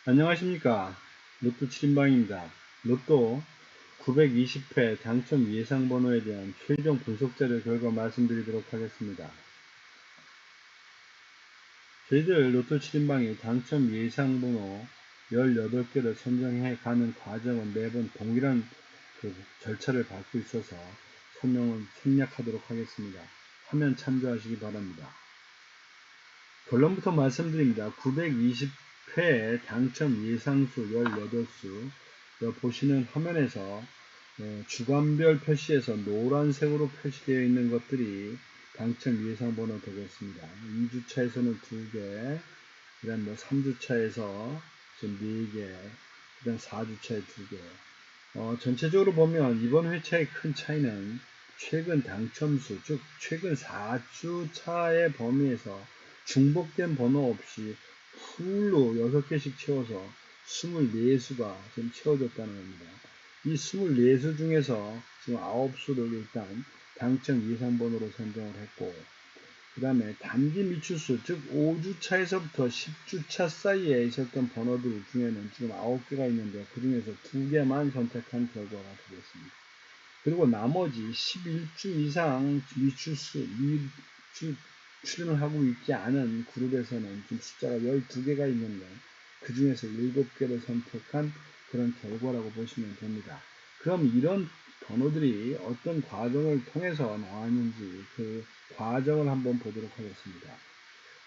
안녕하십니까. 로또 7인방입니다. 로또 920회 당첨 예상번호에 대한 최종 분석자료 결과 말씀드리도록 하겠습니다. 저희들 로또 7인방이 당첨 예상번호 18개를 선정해 가는 과정은 매번 동일한 절차를 밟고 있어서 설명을 생략하도록 하겠습니다. 화면 참조하시기 바랍니다. 결론부터 말씀드립니다. 920회 당첨 예상수 18수 보시는 화면에서 주간별 표시에서 노란색으로 표시되어 있는 것들이 당첨 예상번호 되겠습니다. 2주차에서는 2개, 그 다음 3주차에서 지금 4개, 그 다음 4주차에 2개. 전체적으로 보면 이번 회차의 큰 차이는 최근 당첨수, 즉 최근 4주차의 범위에서 중복된 번호 없이 풀로 6개씩 채워서 24수가 지금 채워졌다는 겁니다. 이 24수 중에서 지금 9수를 일단 당첨 예상번호로 선정을 했고, 그 다음에 단기 미추수, 즉 5주차에서부터 10주차 사이에 있었던 번호들 중에는 지금 9개가 있는데 그 중에서 2개만 선택한 결과가 되겠습니다. 그리고 나머지 11주 이상 출연을 하고 있지 않은 그룹에서는 지금 숫자가 12개가 있는데 그 중에서 7개를 선택한 그런 결과라고 보시면 됩니다. 그럼 이런 번호들이 어떤 과정을 통해서 나왔는지 그 과정을 한번 보도록 하겠습니다.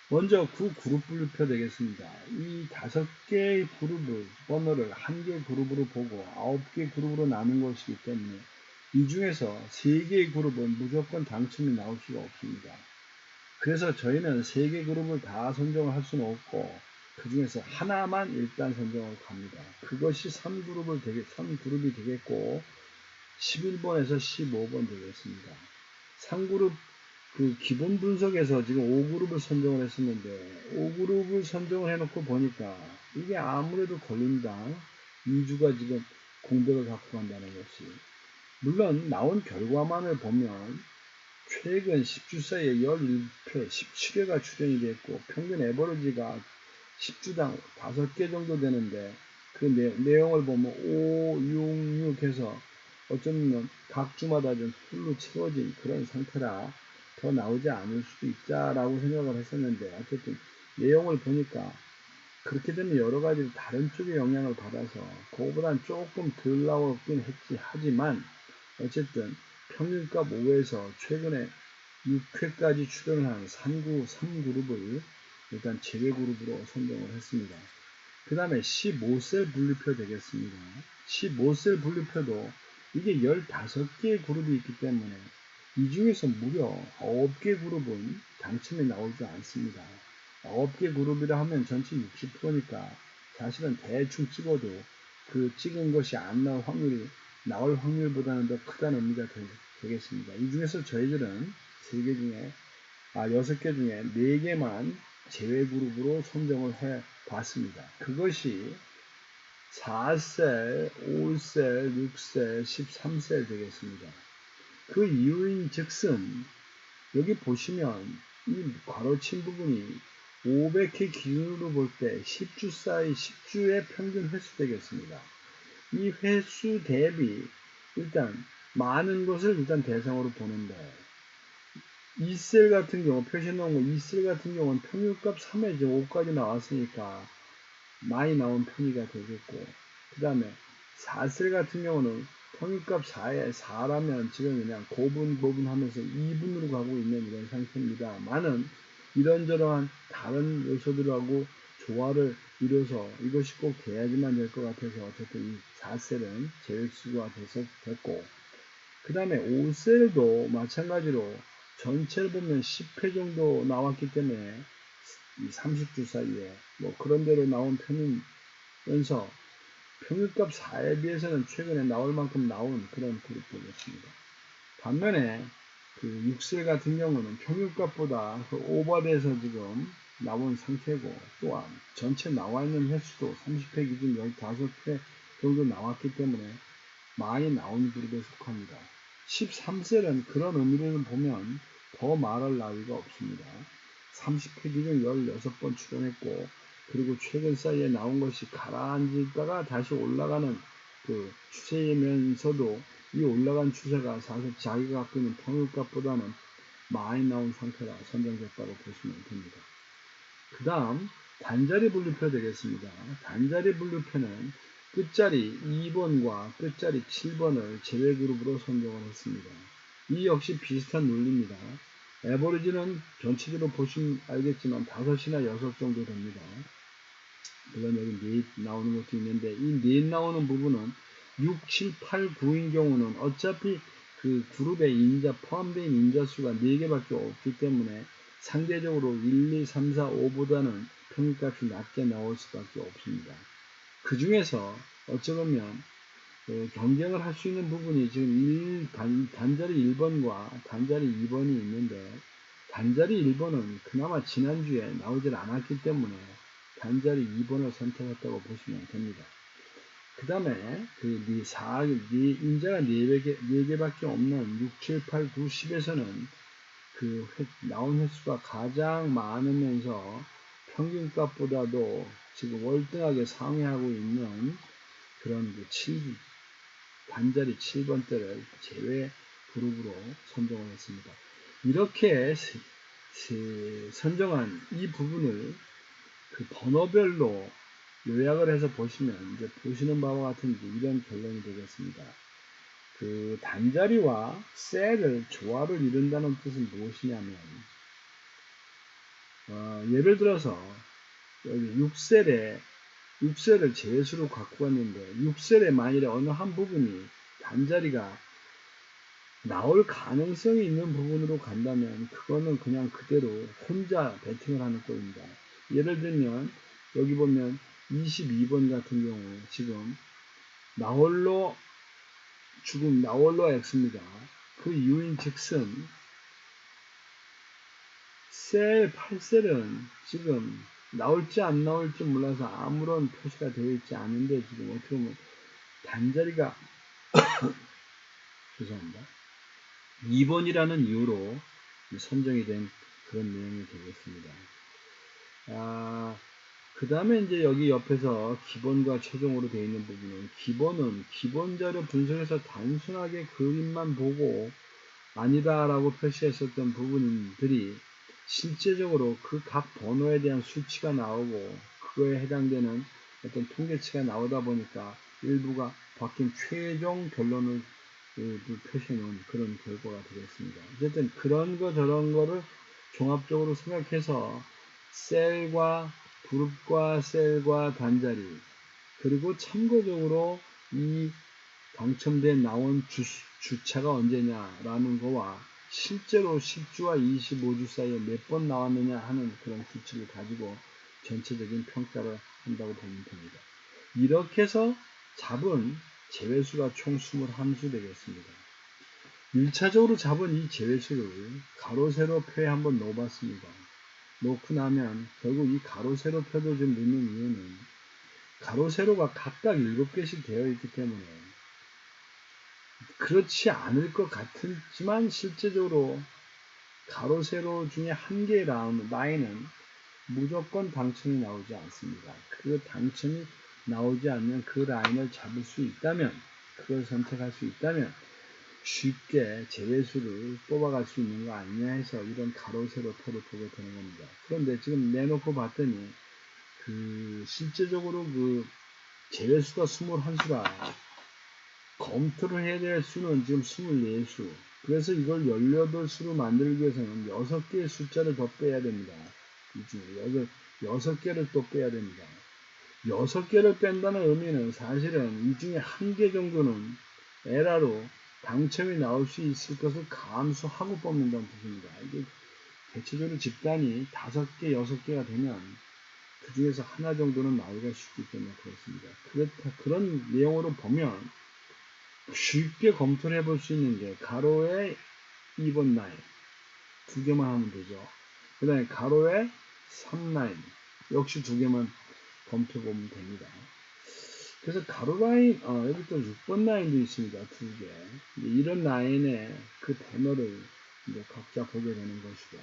먼저 그룹 분류표 되겠습니다. 이 5개의 그룹을 번호를 1개 그룹으로 보고 9개 그룹으로 나눈 것이기 때문에 이 중에서 3개의 그룹은 무조건 당첨이 나올 수가 없습니다. 그래서 저희는 3개 그룹을 다 선정을 할 수는 없고 그 중에서 하나만 일단 선정을 갑니다. 그것이 3그룹이 되겠고 11번에서 15번 되겠습니다. 3그룹 기본 분석에서 지금 5그룹을 선정을 했었는데 5그룹을 선정을 해놓고 보니까 이게 아무래도 걸린당 2주가 지금 공백을 갖고 간다는 것이, 물론 나온 결과만을 보면 최근 10주 사이에 11회, 17회가 출연이 됐고 평균 에버리지가 10주당 5개 정도 되는데 그 내용을 보면 5, 6, 6 해서 어쩌면 각 주마다 좀 풀로 채워진 그런 상태라 더 나오지 않을 수도 있다라고 생각을 했었는데, 어쨌든 내용을 보니까 그렇게 되면 여러 가지 다른 쪽의 영향을 받아서 그거보단 조금 덜 나오긴 했지, 하지만 어쨌든 평균값 5에서 최근에 6회까지 출연을 한 3그룹을 일단 제외 그룹으로 선정을 했습니다. 그 다음에 15셀 분류표 되겠습니다. 15셀 분류표도 이게 15개의 그룹이 있기 때문에 이 중에서 무려 9개 그룹은 당첨이 나오지 않습니다. 9개 그룹이라 하면 전체 60%니까 사실은 대충 찍어도 그 찍은 것이 안 나올 확률보다는 더 크다는 의미가 되겠습니다. 이 중에서 저희들은 6개 중에 4개만 제외 그룹으로 선정을 해 봤습니다. 그것이 4셀, 5셀, 6셀, 13셀 되겠습니다. 그 이유인 즉슨 여기 보시면 이 괄호친 부분이 500회 기준으로 볼 때 10주 사이 10주의 평균 횟수 되겠습니다. 이 횟수 대비 일단 많은 것을 일단 대상으로 보는데, 2셀 같은 경우 표시 놓은 거 2셀 같은 경우는 평균값 3에 이제 5까지 나왔으니까 많이 나온 편의가 되겠고, 그 다음에 4셀 같은 경우는 평균값 4에 4라면 지금 그냥 고분 하면서 2분으로 가고 있는 이런 상태입니다. 많은 이런저런 다른 요소들하고 조화를 이뤄서 이것이 꼭 돼야지만 될 것 같아서 어쨌든 이 4셀은 제외수가 됐고, 그 다음에 5셀도 마찬가지로 전체를 보면 10회 정도 나왔기 때문에 이 30주 사이에 그런 대로 나온 편이면서 평균값 4에 비해서는 최근에 나올 만큼 나온 그런 그룹들이었습니다. 반면에 그 6셀 같은 경우는 평균값보다 오버돼서 지금 나온 상태고, 또한 전체 나와 있는 횟수도 30회 기준 15회 정도 나왔기 때문에 많이 나온 그룹에 속합니다. 13셀은 그런 의미를 보면 더 말할 나위가 없습니다. 30회 기준 16번 출연했고 그리고 최근 사이에 나온 것이 가라앉다가 다시 올라가는 그 추세이면서도 이 올라간 추세가 사실 자기가 갖고 있는 평균값보다는 많이 나온 상태라 선정됐다고 보시면 됩니다. 그 다음 단자리 분류표 되겠습니다. 단자리 분류표는 끝자리 2번과 끝자리 7번을 제외 그룹으로 선정을 했습니다. 이 역시 비슷한 논리입니다. 에버리지는 전체적으로 보시면 알겠지만 5이나 6 정도 됩니다. 물론 여기 넷 나오는 것도 있는데 이 넷 나오는 부분은 6, 7, 8, 9인 경우는 어차피 그 그룹의 인자 포함된 인자 수가 4개밖에 없기 때문에 상대적으로 1, 2, 3, 4, 5보다는 평균값이 낮게 나올 수밖에 없습니다. 그 중에서 어쩌면 경쟁을 할 수 있는 부분이 지금 단자리 1번과 단자리 2번이 있는데 단자리 1번은 그나마 지난주에 나오질 않았기 때문에 단자리 2번을 선택했다고 보시면 됩니다. 그 다음에 인자가 4개밖에 없는 6, 7, 8, 9, 10에서는 그 나온 횟수가 가장 많으면서 평균값보다도 지금 월등하게 상회하고 있는 그런 단자리 7번대를 제외 그룹으로 선정을 했습니다. 이렇게 선정한 이 부분을 그 번호별로 요약을 해서 보시면 이제 보시는 바와 같은 이런 결론이 되겠습니다. 그 단자리와 셀을 조합을 이룬다는 뜻은 무엇이냐면 예를 들어서 여기 6셀을 제수로 갖고 왔는데 6셀에 만일에 어느 한 부분이 단자리가 나올 가능성이 있는 부분으로 간다면 그거는 그냥 그대로 혼자 배팅을 하는 꼴입니다. 예를 들면 여기 보면 22번 같은 경우 지금 나홀로 X입니다. 그 이유인 즉슨 셀 8셀은 지금 나올지 안 나올지 몰라서 아무런 표시가 되어 있지 않은데 지금 어떻게 보면 단자리가 죄송합니다. 2번이라는 이유로 선정이 된 그런 내용이 되겠습니다. 그 다음에 이제 여기 옆에서 기본과 최종으로 되어 있는 부분은 기본은 기본 자료 분석에서 단순하게 그림만 보고 아니다라고 표시했었던 부분들이 실제적으로 그 각 번호에 대한 수치가 나오고 그거에 해당되는 어떤 통계치가 나오다 보니까 일부가 바뀐 최종 결론을 표시해 놓은 그런 결과가 되겠습니다. 어쨌든 그런 거 저런 거를 종합적으로 생각해서 셀과 그룹과 셀과 단자리 그리고 참고적으로 이 당첨된 나온 주차가 언제냐라는 거와 실제로 10주와 25주 사이에 몇 번 나왔느냐 하는 그런 수치를 가지고 전체적인 평가를 한다고 보면 됩니다. 이렇게 해서 잡은 제외수가 총 21수 되겠습니다. 1차적으로 잡은 이 제외수를 가로 세로 표에 한번 넣어봤습니다. 놓고 나면 결국 이 가로 세로 표도 좀 넣는 이유는 가로 세로가 각각 7개씩 되어 있기 때문에 그렇지 않을 것 같지만 실제적으로 가로 세로 중에 한 개의 라인은 무조건 당첨이 나오지 않습니다. 그 당첨이 나오지 않는 그 라인을 잡을 수 있다면 그걸 선택할 수 있다면 쉽게 제외수를 뽑아갈 수 있는 거 아니냐 해서 이런 가로 세로 표를 보게 되는 겁니다. 그런데 지금 내놓고 봤더니 실제적으로 제외수가 21수라 검토를 해야 될 수는 지금 24수. 그래서 이걸 18수로 만들기 위해서는 6개의 숫자를 더 빼야 됩니다. 이 중에 6개를 또 빼야 됩니다. 6개를 뺀다는 의미는 사실은 이 중에 1개 정도는 에러로 당첨이 나올 수 있을 것을 감수하고 뽑는다는 뜻입니다. 이게 대체적으로 집단이 5개, 6개가 되면 그 중에서 하나 정도는 나오기가 쉽기 때문에 그렇습니다. 그런 내용으로 보면 쉽게 검토를 해볼 수 있는 게 가로에 2번 라인 2개만 하면 되죠. 그 다음에 가로에 3라인 역시 2개만 검토해보면 됩니다. 그래서 가로 라인 여기 또 6번 라인도 있습니다. 2개. 이런 라인에 그 번호를 이제 각자 보게 되는 것이고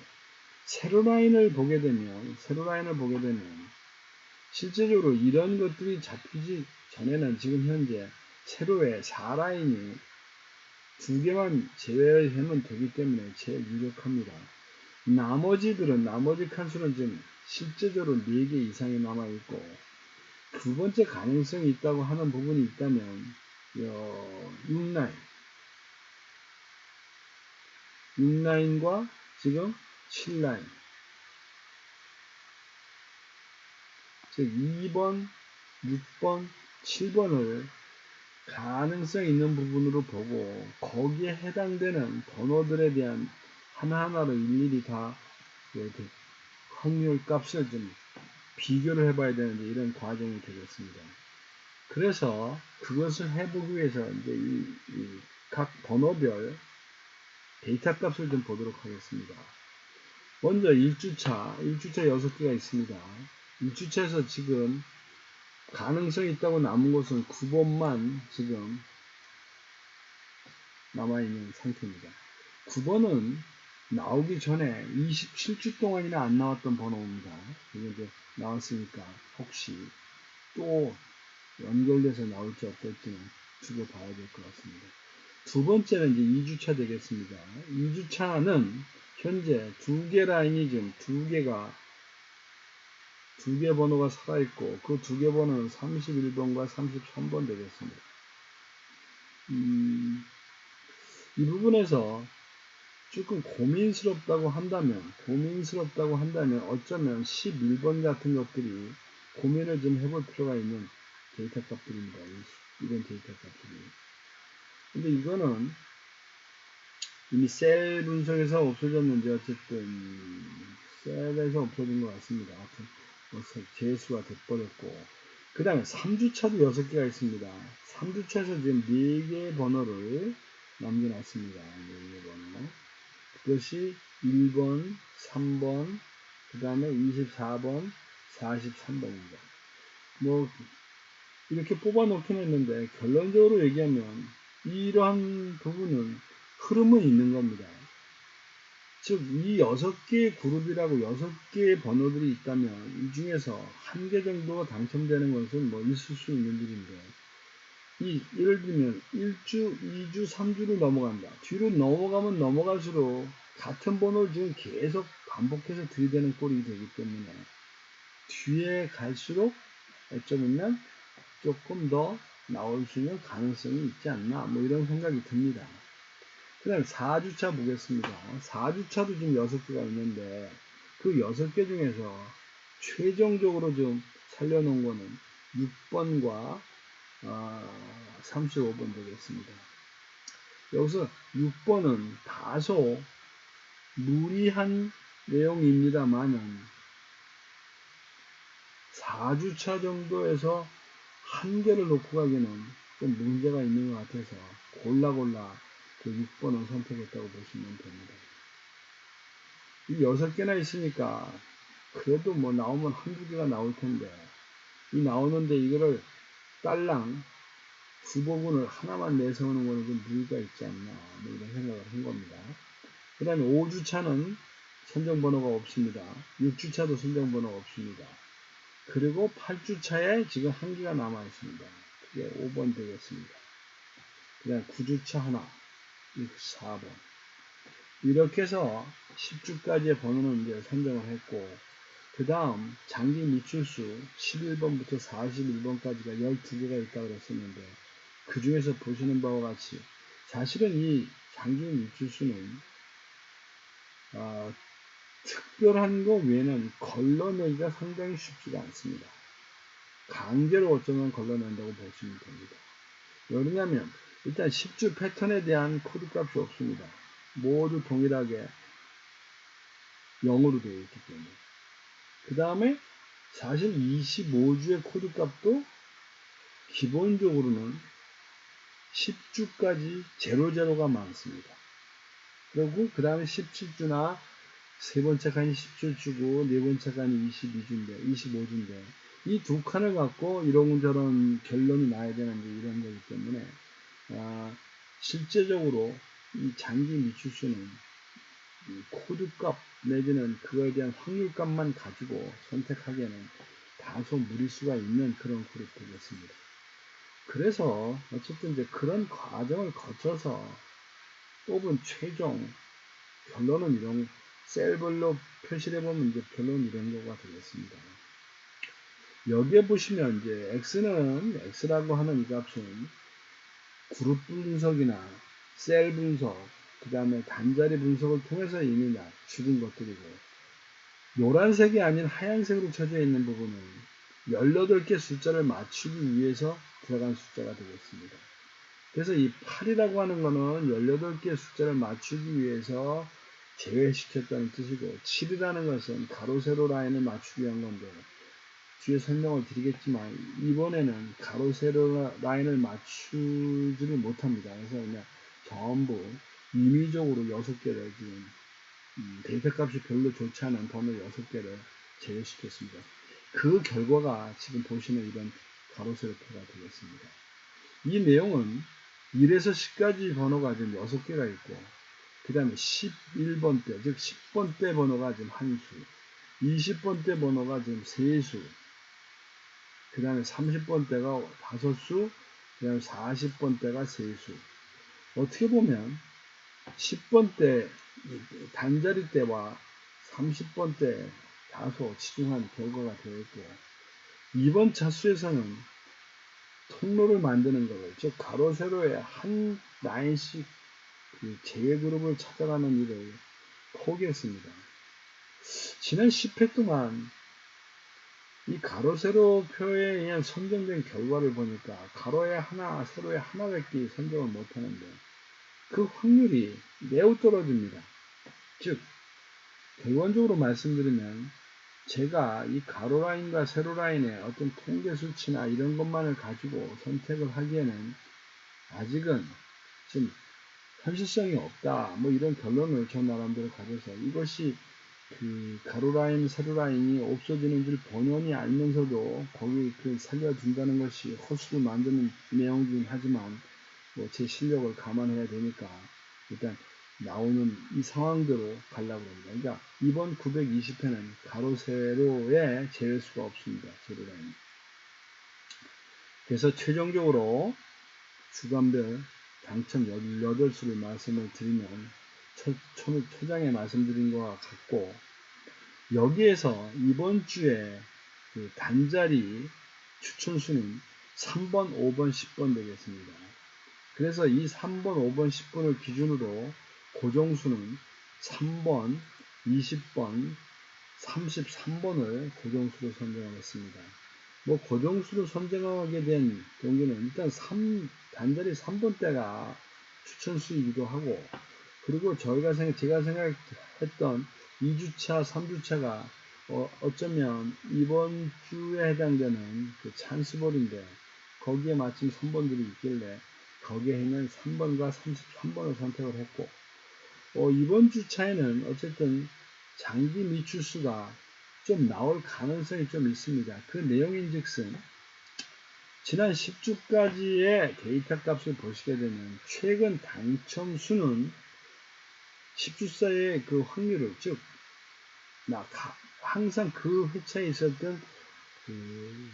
세로 라인을 보게 되면 실제적으로 이런 것들이 잡히지 전에는 지금 현재 세로에 4라인이 2개만 제외하면 되기 때문에 제일 유력합니다. 나머지 칸수는 지금 실제적으로 4개 이상이 남아있고, 두 번째 가능성이 있다고 하는 부분이 있다면 6라인과 지금 7라인, 즉 2번, 6번, 7번을 가능성 있는 부분으로 보고 거기에 해당되는 번호들에 대한 하나하나로 일일이 다 확률 값을 좀 비교를 해봐야 되는데 이런 과정이 되겠습니다. 그래서 그것을 해보기 위해서 이제 각 번호별 데이터 값을 좀 보도록 하겠습니다. 먼저 1주차 6개가 있습니다. 1주차에서 지금 가능성이 있다고 남은 것은 9번만 지금 남아있는 상태입니다. 9번은 나오기 전에 27주 동안이나 안 나왔던 번호입니다. 이게 이제 나왔으니까 혹시 또 연결돼서 나올지 어떨지는 두고 봐야 될 것 같습니다. 두 번째는 이제 2주차 되겠습니다. 2주차는 현재 2개 라인이 지금 2개 번호가 살아있고 그 2개 번호는 31번과 33번 되겠습니다. 이 부분에서 조금 고민스럽다고 한다면 어쩌면 11번 같은 것들이 고민을 좀 해볼 필요가 있는 데이터 값들입니다. 이런 데이터 값들이. 근데 이거는 이미 셀 분석에서 없어졌는지 어쨌든 셀에서 없어진 것 같습니다. 재수가 돼버렸고, 그 다음에 3주차도 6개가 있습니다. 3주차에서 지금 4개의 번호를 남겨놨습니다. 4개 번호. 그것이 1번, 3번, 그 다음에 24번, 43번입니다. 뭐 이렇게 뽑아놓긴 했는데 결론적으로 얘기하면 이러한 부분은 흐름은 있는 겁니다. 즉, 이 6개의 그룹이라고 6개의 번호들이 있다면 이 중에서 1개 정도가 당첨되는 것은 뭐 있을 수 있는 일인데, 예를 들면 1주, 2주, 3주를 넘어간다. 뒤로 넘어가면 넘어갈수록 같은 번호를 지금 계속 반복해서 들이대는 꼴이 되기 때문에 뒤에 갈수록 어쩌면 조금 더 나올 수 있는 가능성이 있지 않나, 뭐 이런 생각이 듭니다. 그 다음에 4주차 보겠습니다. 4주차도 지금 6개가 있는데 그 6개 중에서 최종적으로 좀 살려놓은 거는 6번과 35번 되겠습니다. 여기서 6번은 다소 무리한 내용입니다만은 4주차 정도에서 한 개를 놓고 가기는 좀 문제가 있는 것 같아서 골라 그 6번을 선택했다고 보시면 됩니다. 이 6개나 있으니까 그래도 뭐 나오면 한두 개가 나올 텐데, 이 나오는데 이거를 딸랑 부복원을 하나만 내세우는 거는 좀 무리가 있지 않나, 뭐 이런 생각을 한 겁니다. 그 다음에 5주차는 선정번호가 없습니다. 6주차도 선정번호가 없습니다. 그리고 8주차에 지금 한 개가 남아 있습니다. 그게 5번 되겠습니다. 그 다음에 9주차 하나, 4번. 이렇게 해서 10주까지의 번호는 이제 선정을 했고, 그 다음 장기 미출수 11번부터 41번까지가 12개가 있다고 그랬었는데, 그 중에서 보시는 바와 같이 사실은 이 장기 미출수는 특별한 거 외에는 걸러내기가 상당히 쉽지가 않습니다. 강제로 어쩌면 걸러낸다고 보시면 됩니다. 왜냐하면 일단 10주 패턴에 대한 코드값이 없습니다. 모두 동일하게 0으로 되어 있기 때문에. 그 다음에 사실 25주의 코드값도 기본적으로는 10주까지 00가 많습니다. 그리고 그 다음에 17주나 세 번째 칸이 17주고 네 번째 칸이 25주인데 이 두 칸을 갖고 이런저런 결론이 나야 되는데 이런 거기 때문에 실제적으로 이 장기 미출수는 코드값 내지는 그거에 대한 확률값만 가지고 선택하기에는 다소 무리수가 있는 그런 그룹 되겠습니다. 그래서 어쨌든 이제 그런 과정을 거쳐서 뽑은 최종 결론은 이런 셀별로 표시를 해보면 이제 결론은 이런 거가 되겠습니다. 여기에 보시면 이제 x라고 하는 이 값은 그룹 분석이나 셀 분석, 그 다음에 단자리 분석을 통해서 이미 죽은 것들이고, 노란색이 아닌 하얀색으로 쳐져 있는 부분은 18개 숫자를 맞추기 위해서 들어간 숫자가 되겠습니다. 그래서 이 8이라고 하는 거는 18개 숫자를 맞추기 위해서 제외시켰다는 뜻이고, 7이라는 것은 가로 세로 라인을 맞추기 위한 건데, 뒤에 설명을 드리겠지만 이번에는 가로 세로 라인을 맞추지를 못합니다. 그래서 그냥 전부 임의적으로 6개를 지금 데이터 값이 별로 좋지 않은 번호 6개를 제외시켰습니다. 그 결과가 지금 보시는 이런 가로 세로표가 되겠습니다. 이 내용은 1에서 10까지 번호가 지금 6개가 있고, 그 다음에 11번대, 즉 10번대 번호가 지금 한 수, 20번대 번호가 지금 3수, 그 다음에 30번대가 5수, 그 다음에 40번대가 3수. 어떻게 보면 10번대 단자리 때와 30번대 다소 치중한 결과가 되어 있고, 이번 차수에서는 통로를 만드는 것을, 즉 가로 세로에 한 라인씩 그 제외 그룹을 찾아가는 일을 포기했습니다. 지난 10회 동안 이 가로 세로 표에 의한 선정된 결과를 보니까 가로에 하나, 세로에 하나밖에 선정을 못하는데 그 확률이 매우 떨어집니다. 즉 결론적으로 말씀드리면 제가 이 가로 라인과 세로 라인의 어떤 통계 수치나 이런 것만을 가지고 선택을 하기에는 아직은 좀 현실성이 없다, 뭐 이런 결론을 저 나름대로 가져서 이것이 그 가로 라인, 세로 라인이 없어지는 줄 본연이 알면서도 거기 그 살려준다는 것이 허수를 만드는 내용이긴 하지만 뭐 제 실력을 감안해야 되니까 일단 나오는 이 상황대로 가려고 합니다. 그러니까 이번 920회는 가로 세로에 제외 수가 없습니다. 세로 라인. 그래서 최종적으로 주간별 당첨 18수를 말씀을 드리면 초장에 말씀드린 것과 같고, 여기에서 이번 주에 그 단자리 추천수는 3번, 5번, 10번 되겠습니다. 그래서 이 3번, 5번, 10번을 기준으로 고정수는 3번, 20번, 33번을 고정수로 선정하겠습니다. 뭐 고정수로 선정하게 된 경우는 일단 단자리 3번대가 추천수이기도 하고, 그리고 제가 생각했던 2주차, 3주차가 어쩌면 이번 주에 해당되는 그 찬스볼인데 거기에 마침 3번들이 있길래 거기에 있는 3번과 33번을 선택을 했고, 이번 주차에는 어쨌든 장기 미추수가 좀 나올 가능성이 좀 있습니다. 그 내용인즉슨 지난 10주까지의 데이터 값을 보시게 되면 최근 당첨 수는 10주 사이의 그 확률을, 즉 항상 그 회차에 있었던 그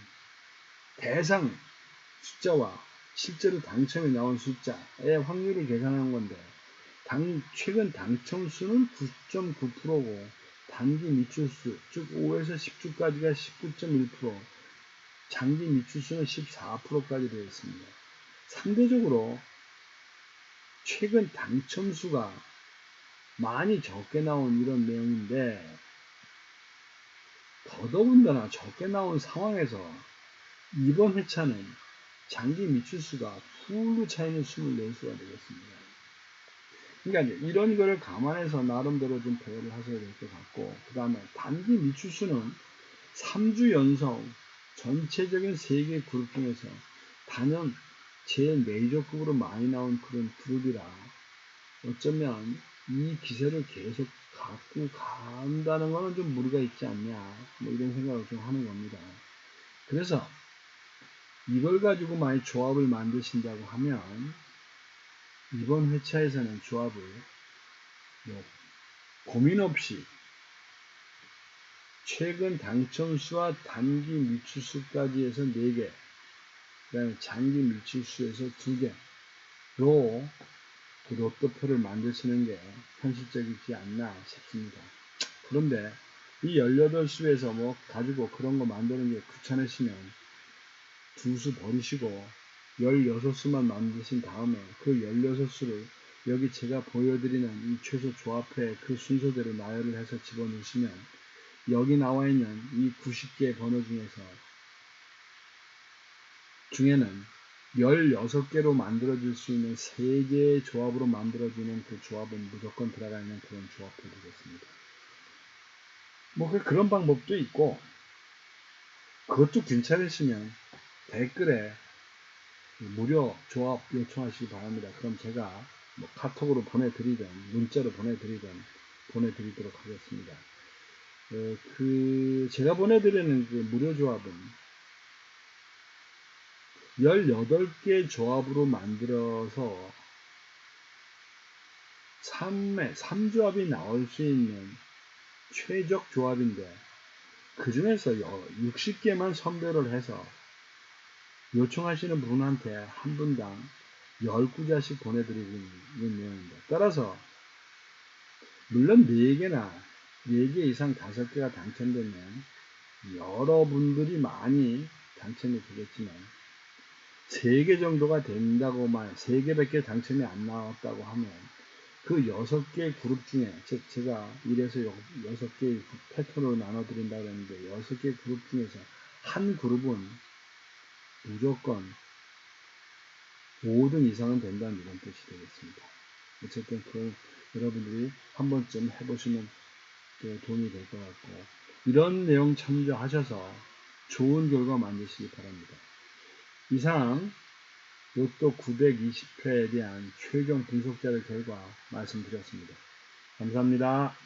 대상 숫자와 실제로 당첨이 나온 숫자의 확률을 계산한 건데, 최근 당첨 수는 9.9%고 단기 미추수, 즉 5에서 10주까지가 19.1%, 장기 미추수는 14%까지 되어 있습니다. 상대적으로 최근 당첨 수가 많이 적게 나온 이런 내용인데, 더더군다나 적게 나온 상황에서 이번 회차는 장기 미추수가 풀로 차이는 24수가 되겠습니다. 그러니까 이런 거를 감안해서 나름대로 좀 배열을 하셔야 될 것 같고, 그 다음에 단기 미추수는 3주 연속 전체적인 3개 그룹 중에서 단연 제일 메이저급으로 많이 나온 그런 그룹이라 어쩌면 이 기세를 계속 갖고 간다는 거는 좀 무리가 있지 않냐, 뭐 이런 생각을 좀 하는 겁니다. 그래서 이걸 가지고 많이 조합을 만드신다고 하면 이번 회차에서는 조합을 고민 없이 최근 당첨수와 단기 미출수까지 해서 4개, 그 다음에 장기 미출수에서 2개로 그 로또표를 만드시는 게 현실적이지 않나 싶습니다. 그런데 이 18수에서 뭐 가지고 그런 거 만드는 게 귀찮으시면 2수 버리시고 16수만 만드신 다음에 그 16수를 여기 제가 보여드리는 이 최소 조합회 그 순서대로 나열을 해서 집어넣으시면 여기 나와 있는 이 90개의 번호 중에는 16개로 만들어질 수 있는 3개의 조합으로 만들어지는 그 조합은 무조건 들어가 있는 그런 조합이 되겠습니다. 뭐 그런 방법도 있고, 그것도 괜찮으시면 댓글에 무료 조합 요청하시기 바랍니다. 그럼 제가 뭐 카톡으로 보내드리든 문자로 보내드리도록 하겠습니다. 제가 보내드리는 그 무료 조합은 18개 조합으로 만들어서 3조합이 나올 수 있는 최적 조합인데 그 중에서 60개만 선별을 해서 요청하시는 분한테 한 분당 10구자씩 보내드리는 내용입니다. 따라서 물론 4개 이상 5개가 당첨되면 여러분들이 많이 당첨이 되겠지만 3개 정도가 된다고만 3개밖에 당첨이 안 나왔다고 하면 그 6개 그룹 중에 즉 제가 1에서 6개의 패턴으로 나눠드린다고 했는데 6개 그룹 중에서 한 그룹은 무조건 5등 이상은 된다는 이런 뜻이 되겠습니다. 어쨌든 여러분들이 한 번쯤 해보시면 도움이 될 것 같고 이런 내용 참조하셔서 좋은 결과 만드시기 바랍니다. 이상 로또 920회에 대한 최종 분석자료 결과 말씀드렸습니다. 감사합니다.